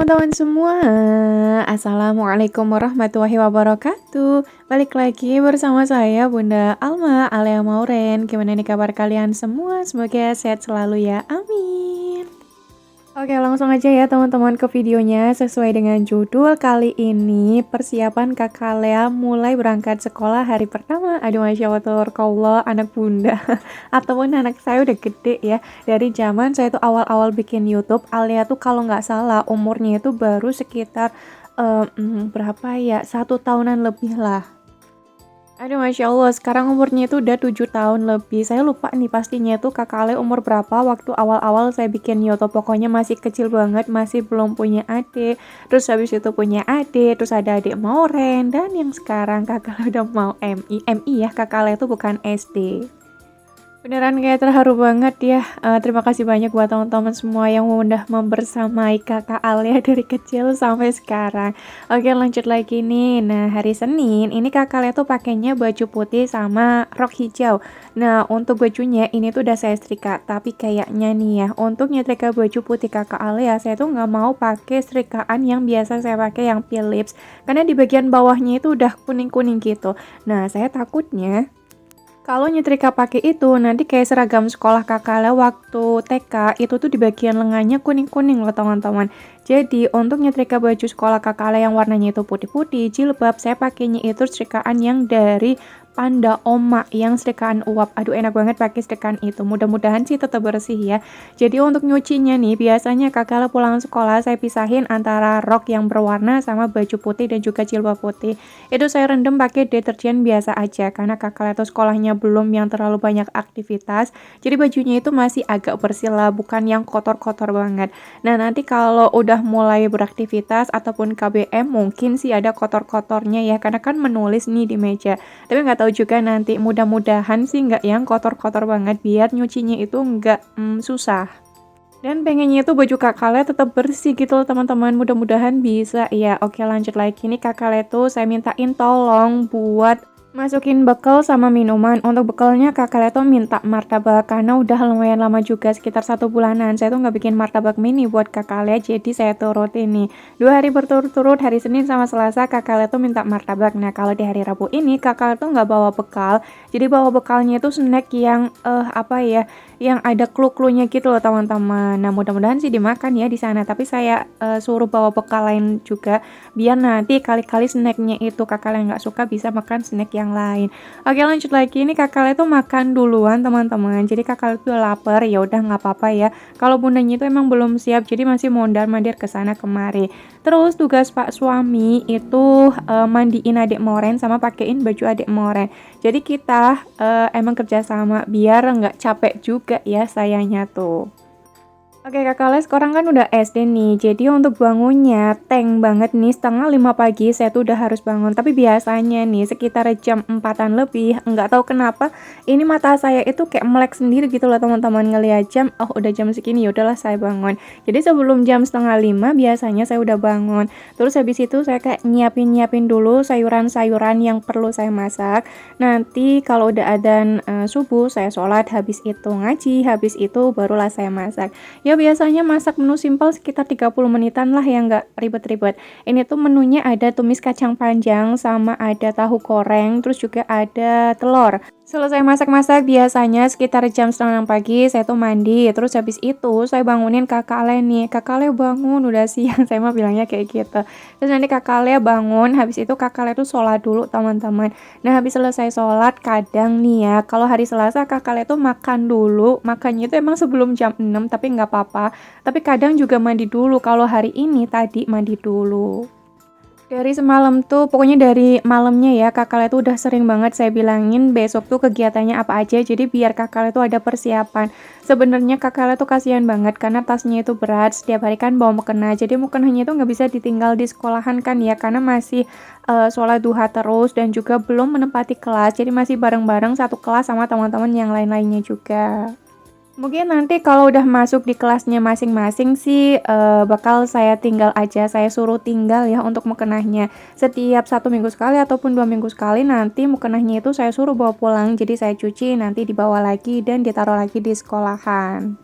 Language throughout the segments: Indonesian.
teman-teman semua, Assalamualaikum warahmatullahi wabarakatuh. Balik lagi bersama saya Bunda Alma Alia Mauren. Gimana nih kabar kalian semua? Semoga sehat selalu ya, amin. Oke, langsung aja ya teman-teman ke videonya. Sesuai dengan judul kali ini, persiapan Kakak Lea mulai berangkat sekolah hari pertama. Aduh, Masya Allah, tabarakallah, anak bunda ataupun anak saya udah gede ya. Dari zaman saya tuh awal-awal bikin YouTube, Alia tuh kalau nggak salah umurnya itu baru sekitar berapa ya, 1 tahunan lebih lah. Aduh, Masya Allah, sekarang umurnya itu udah 7 tahun lebih. Saya lupa nih pastinya itu Kakak Ale umur berapa waktu awal-awal saya bikin YouTube. Pokoknya masih kecil banget, masih belum punya adik. Terus habis itu punya adik, terus ada adik Mauren. Dan yang sekarang Kakak Ale udah mau MI ya, Kakak Ale itu bukan SD. Beneran kayak terharu banget ya. Terima kasih banyak buat teman-teman semua yang udah membersamai Kakak Alia dari kecil sampai sekarang. Oke, lanjut lagi nih. Nah, hari Senin ini Kakak Alia tuh pakainya baju putih sama rok hijau. Nah, untuk bajunya ini tuh udah saya setrika, tapi kayaknya nih ya, untuk nyetrika baju putih Kakak Alia, saya tuh nggak mau pakai setrikaan yang biasa saya pakai yang Philips, karena di bagian bawahnya itu udah kuning-kuning gitu. Nah, saya takutnya kalau nyetrika pakai itu, nanti kayak seragam sekolah Kakak waktu TK, itu tuh di bagian lengannya kuning-kuning loh teman-teman. Jadi, untuk nyetrika baju sekolah Kakak yang warnanya itu putih-putih, jilbab, saya pakainya itu setrikaan yang dari Panda Oma, yang setrikaan uap. Aduh, enak banget pakai setrikaan itu. Mudah-mudahan sih tetap bersih ya. Jadi, untuk nyucinya nih, biasanya Kakak pulang sekolah, saya pisahin antara rok yang berwarna sama baju putih dan juga jilbab putih. Itu saya rendam pakai deterjen biasa aja, karena Kakak itu sekolahnya belum yang terlalu banyak aktivitas, jadi bajunya itu masih agak bersih lah, bukan yang kotor-kotor banget. Nah, nanti kalau udah mulai beraktivitas ataupun KBM mungkin sih ada kotor-kotornya ya, karena kan menulis nih di meja. Tapi nggak tahu juga nanti, mudah-mudahan sih nggak yang kotor-kotor banget, biar nyucinya itu nggak susah. Dan pengennya itu baju Kakak Le tetap bersih gitu loh teman-teman, mudah-mudahan bisa ya. Oke, lanjut lagi nih, Kakak Le tuh saya mintain tolong buat masukin bekal sama minuman. Untuk bekalnya Kakak Le tuh minta martabak, karena udah lumayan lama juga, sekitar 1 bulanan saya tuh nggak bikin martabak mini buat Kakak Le, jadi saya turutin nih 2 hari berturut-turut, hari Senin sama Selasa Kakak Le tuh minta martabak. Nah, kalau di hari Rabu ini Kakak Le tuh nggak bawa bekal, jadi bawa bekalnya itu snack yang apa ya, yang ada clue-cluenya gitu loh teman-teman. Nah, mudah-mudahan sih dimakan ya di sana, tapi saya suruh bawa bekal lain juga, biar nanti kali-kali snacknya itu Kakak yang nggak suka bisa makan snack yang lain. Oke, lanjut lagi, ini Kakak itu makan duluan teman-teman, jadi Kakak itu lapar, ya udah nggak apa-apa ya. Kalau bundanya itu emang belum siap, jadi masih mondar-mandir ke sana kemari. Terus tugas Pak suami itu mandiin adik Moren sama pakein baju adik Moren. Jadi kita emang kerjasama biar nggak capek juga ya sayanya tuh. Oke, Kakak Les sekarang kan udah SD nih, jadi untuk bangunnya tank banget nih, 4:30 pagi saya tuh udah harus bangun. Tapi biasanya nih sekitar jam 4-an lebih, nggak tahu kenapa ini mata saya itu kayak melek sendiri gitu loh teman-teman, ngeliat jam, oh udah jam segini, ya udahlah saya bangun. Jadi sebelum jam 4:30 biasanya saya udah bangun. Terus habis itu saya kayak nyiapin dulu sayuran-sayuran yang perlu saya masak. Nanti kalau udah adzan subuh saya sholat, habis itu ngaji, habis itu barulah saya masak. Ya biasanya masak menu simpel sekitar 30 menitan lah, yang nggak ribet-ribet. Ini tuh menunya ada tumis kacang panjang sama ada tahu goreng, terus juga ada telur. Selesai masak-masak biasanya sekitar jam 5:30 pagi saya tuh mandi, terus habis itu saya bangunin Kakak Ale nih. Kakak Ale bangun, udah siang, saya mah bilangnya kayak gitu. Terus nanti Kakak Ale bangun, habis itu Kakak Ale tuh sholat dulu teman-teman. Nah, habis selesai sholat kadang nih ya, kalau hari Selasa Kakak Ale tuh makan dulu, makannya itu emang sebelum jam 6, tapi nggak apa-apa. Tapi kadang juga mandi dulu, kalau hari ini tadi mandi dulu. Dari semalam tuh, pokoknya dari malamnya ya, Kakak Le tuh udah sering banget saya bilangin besok tuh kegiatannya apa aja, jadi biar Kakak Le tuh ada persiapan. Sebenarnya Kakak Le tuh kasihan banget karena tasnya itu berat, setiap hari kan bawa mukena, jadi mukenanya itu nggak bisa ditinggal di sekolahan kan ya, karena masih sholat duha terus dan juga belum menempati kelas, jadi masih bareng-bareng satu kelas sama teman-teman yang lain-lainnya juga. Mungkin nanti kalau udah masuk di kelasnya masing-masing sih bakal saya tinggal aja, saya suruh tinggal ya untuk mukenahnya. Setiap 1 minggu sekali ataupun 2 minggu sekali nanti mukenahnya itu saya suruh bawa pulang, jadi saya cuci nanti dibawa lagi dan ditaruh lagi di sekolahan.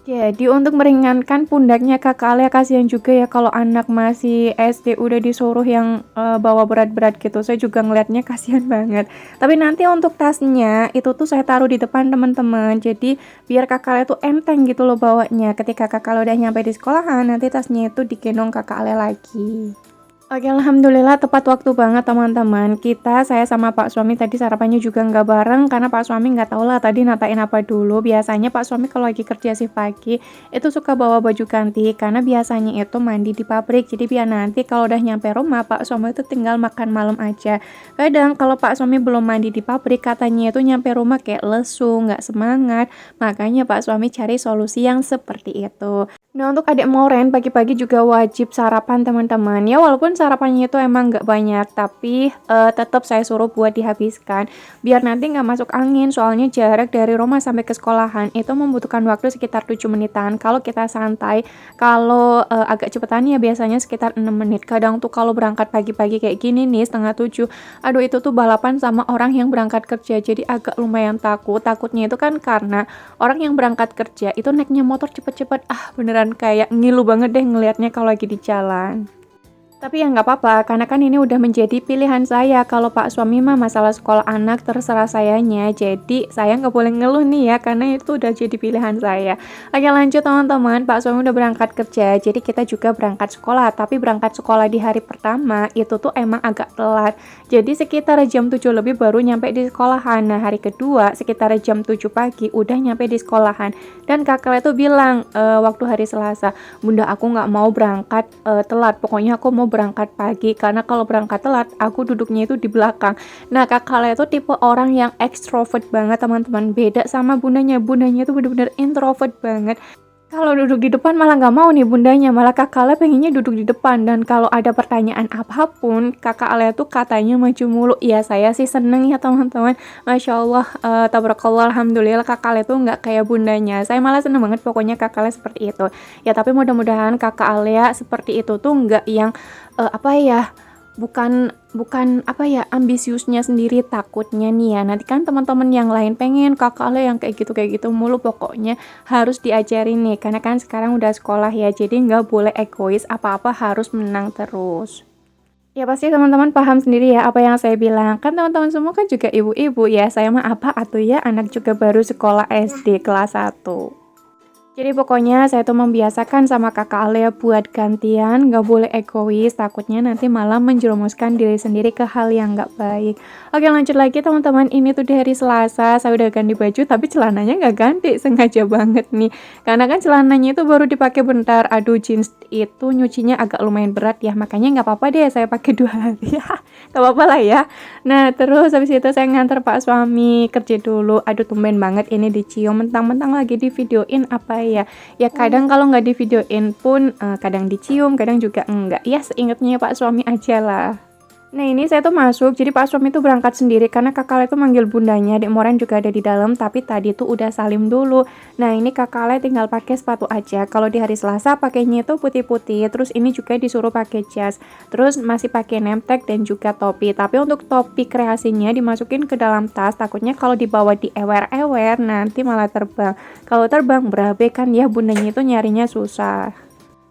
Jadi untuk meringankan pundaknya Kakak Alia, kasihan juga ya kalau anak masih SD udah disuruh yang, bawa berat-berat gitu, saya juga ngelihatnya kasihan banget. Tapi nanti untuk tasnya, itu tuh saya taruh di depan teman-teman, jadi biar Kakak Alia tuh enteng gitu loh bawanya, ketika Kakak Alia udah nyampe di sekolahan, nanti tasnya itu digendong Kakak Alia lagi. Oke, alhamdulillah tepat waktu banget teman-teman. Saya sama Pak suami tadi sarapannya juga nggak bareng karena Pak suami nggak tahu lah tadi natain apa dulu. Biasanya Pak suami kalau lagi kerja shift pagi itu suka bawa baju ganti karena biasanya itu mandi di pabrik. Jadi biar nanti kalau udah nyampe rumah Pak suami itu tinggal makan malam aja. Kadang kalau Pak suami belum mandi di pabrik katanya itu nyampe rumah kayak lesu, nggak semangat. Makanya Pak suami cari solusi yang seperti itu. Nah, untuk adik moren pagi-pagi juga wajib sarapan teman-teman. Ya walaupun sarapannya itu emang nggak banyak, tapi tetap saya suruh buat dihabiskan. Biar nanti nggak masuk angin, soalnya jarak dari rumah sampai ke sekolahan itu membutuhkan waktu sekitar 7 menitan. Kalau kita santai, kalau agak cepetan ya biasanya sekitar 6 menit. Kadang tuh kalau berangkat pagi-pagi kayak gini nih, setengah 7, aduh itu tuh balapan sama orang yang berangkat kerja. Jadi agak lumayan takut. Takutnya itu kan karena orang yang berangkat kerja itu naiknya motor cepet-cepet, beneran kayak ngilu banget deh ngelihatnya kalau lagi di jalan. Tapi ya nggak apa-apa, karena kan ini udah menjadi pilihan saya. Kalau Pak suami mah masalah sekolah anak terserah sayanya. Jadi saya nggak boleh ngeluh nih ya, karena itu udah jadi pilihan saya. Oke lanjut teman-teman, Pak suami udah berangkat kerja, jadi kita juga berangkat sekolah. Tapi berangkat sekolah di hari pertama itu tuh emang agak telat. Jadi sekitar jam 7 lebih baru nyampe di sekolahan. Nah hari kedua sekitar jam 7 pagi udah nyampe di sekolahan. Dan kakaknya tuh bilang waktu hari Selasa, Bunda aku nggak mau berangkat telat, pokoknya aku mau berangkat pagi karena kalau berangkat telat aku duduknya itu di belakang. Nah Kak Lea itu tipe orang yang ekstrovert banget teman-teman, beda sama bundanya itu bener-bener introvert banget. Kalau duduk di depan malah nggak mau nih bundanya, malah Kakak Lea pengennya duduk di depan. Dan kalau ada pertanyaan apapun Kakak Lea tuh katanya maju mulu. Ya saya sih seneng ya teman-teman, Masya Allah, tabarakallah, alhamdulillah Kakak Lea tuh nggak kayak bundanya. Saya malah seneng banget pokoknya Kakak Lea seperti itu ya. Tapi mudah-mudahan Kakak Lea seperti itu tuh nggak yang apa ya, bukan bukan apa ya, ambisiusnya sendiri. Takutnya nih ya nanti kan teman-teman yang lain pengen Kakak Ale yang kayak gitu mulu. Pokoknya harus diajarin nih karena kan sekarang udah sekolah ya, jadi nggak boleh egois, apa-apa harus menang terus. Ya pasti teman-teman paham sendiri ya apa yang saya bilang, kan teman-teman semua kan juga ibu-ibu ya, saya mah apa atuh ya, anak juga baru sekolah SD kelas 1. Jadi pokoknya saya tuh membiasakan sama kakak Alia buat gantian, gak boleh egois, takutnya nanti malah menjerumuskan diri sendiri ke hal yang gak baik. Oke lanjut lagi teman-teman, ini tuh di hari Selasa, saya udah ganti baju tapi celananya gak ganti, sengaja banget nih. Karena kan celananya itu baru dipakai bentar, aduh jeans itu nyucinya agak lumayan berat ya, makanya gak apa-apa deh saya pakai 2 hari ya, gak apa-apa lah ya. Nah terus habis itu saya nganter Pak suami kerja dulu, aduh tumben banget ini dicium, mentang-mentang lagi di videoin apa ya kadang kalau nggak di videoin pun kadang dicium, kadang juga enggak ya, seingatnya Pak suami aja lah. Nah ini saya tuh masuk, jadi Pak suami tuh berangkat sendiri karena kakak Le tuh manggil bundanya, Dek Moren juga ada di dalam, tapi tadi tuh udah salim dulu. Nah ini kakak Le tinggal pakai sepatu aja, kalau di hari Selasa pakainya itu putih-putih, terus ini juga disuruh pakai jas, terus masih pakai name tag dan juga topi. Tapi untuk topi kreasinya dimasukin ke dalam tas, takutnya kalau dibawa di ewer-ewer nanti malah terbang. Kalau terbang berabe kan ya, bundanya itu nyarinya susah.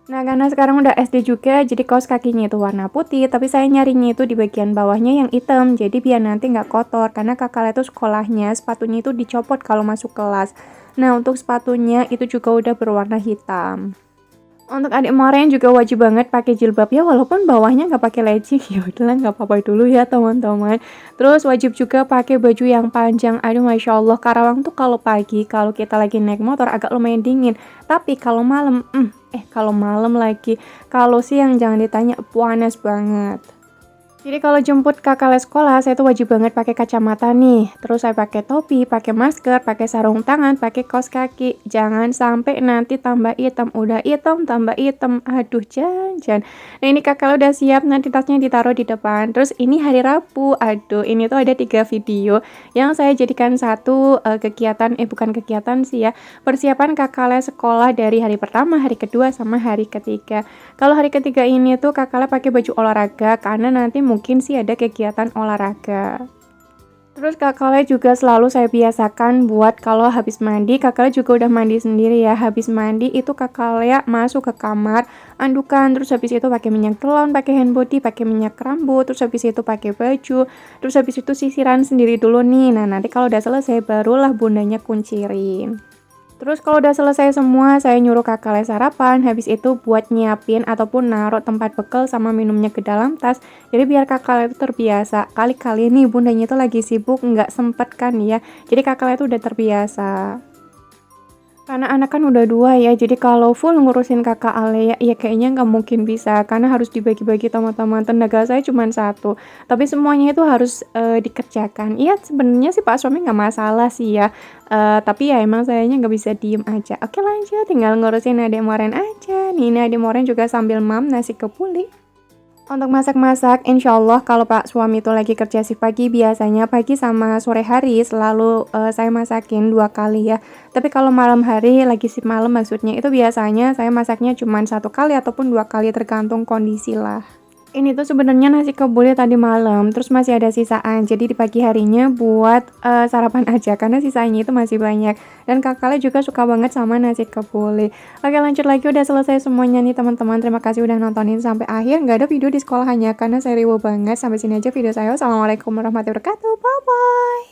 Nah karena sekarang udah SD juga, jadi kaos kakinya itu warna putih, tapi saya nyarinya itu di bagian bawahnya yang hitam, jadi biar nanti nggak kotor, karena kakak itu sekolahnya sepatunya itu dicopot kalau masuk kelas. Nah untuk sepatunya itu juga udah berwarna hitam. Untuk adik Moren juga wajib banget pakai jilbab ya, walaupun bawahnya nggak pakai legging, ya udahlah nggak apa-apa dulu ya teman-teman. Terus wajib juga pakai baju yang panjang. Aduh masya Allah, Karawang tuh kalau pagi kalau kita lagi naik motor agak lumayan dingin, tapi kalau malam kalau malam lagi, kalau siang jangan ditanya, panas banget. Jadi kalau jemput kakak les sekolah, saya tuh wajib banget pakai kacamata nih. Terus saya pakai topi, pakai masker, pakai sarung tangan, pakai kaos kaki. Jangan sampai nanti tambah hitam. Udah hitam, tambah hitam. Aduh, jangan. Nah ini kakak udah siap, nanti tasnya ditaruh di depan. Terus ini hari Rabu. Aduh, ini tuh ada 3 video yang saya jadikan satu kegiatan, bukan kegiatan sih ya. Persiapan kakak les sekolah dari hari pertama, hari kedua, sama hari ketiga. Kalau hari ketiga ini tuh kakak les pakai baju olahraga karena nanti mungkin sih ada kegiatan olahraga. Terus Kak Le juga selalu saya biasakan buat kalau habis mandi, Kak Le juga udah mandi sendiri ya. Habis mandi itu Kak Le masuk ke kamar, andukan, terus habis itu pakai minyak telon, pakai hand body, pakai minyak rambut, terus habis itu pakai baju, terus habis itu sisiran sendiri dulu nih. Nah, nanti kalau udah selesai barulah bundanya kuncirin. Terus kalau udah selesai semua, saya nyuruh Kakak Le sarapan, habis itu buat nyiapin ataupun naruh tempat bekal sama minumnya ke dalam tas. Jadi biar Kakak Le itu terbiasa. Kali-kali nih bundanya itu lagi sibuk, nggak sempet kan ya. Jadi Kakak Le itu udah terbiasa. Karena anak kan udah 2 ya, jadi kalau full ngurusin Kakak Ale ya kayaknya nggak mungkin bisa, karena harus dibagi-bagi teman-teman. Tenaga saya cuma satu, tapi semuanya itu harus, dikerjakan. Iya sebenarnya sih Pak suami nggak masalah sih ya, tapi ya emang sayanya nggak bisa diem aja. Oke lanjut, tinggal ngurusin adek Moren aja. Nih ini adek Moren juga sambil nasi kebuli. Untuk masak-masak, insya Allah kalau Pak suami itu lagi kerja shift pagi, biasanya pagi sama sore hari selalu saya masakin 2 kali ya. Tapi kalau malam hari lagi shift malam maksudnya itu biasanya saya masaknya cuma 1 kali ataupun 2 kali tergantung kondisi lah. Ini tuh sebenarnya nasi kebuli tadi malam, terus masih ada sisaan. Jadi di pagi harinya buat, sarapan aja karena sisanya itu masih banyak. Dan Kakaknya juga suka banget sama nasi kebuli. Oke lanjut lagi udah selesai semuanya nih teman-teman. Terima kasih udah nontonin sampai akhir. Nggak ada video di sekolahannya karena saya riweuh banget. Sampai sini aja video saya. Wassalamualaikum warahmatullahi wabarakatuh. Bye bye.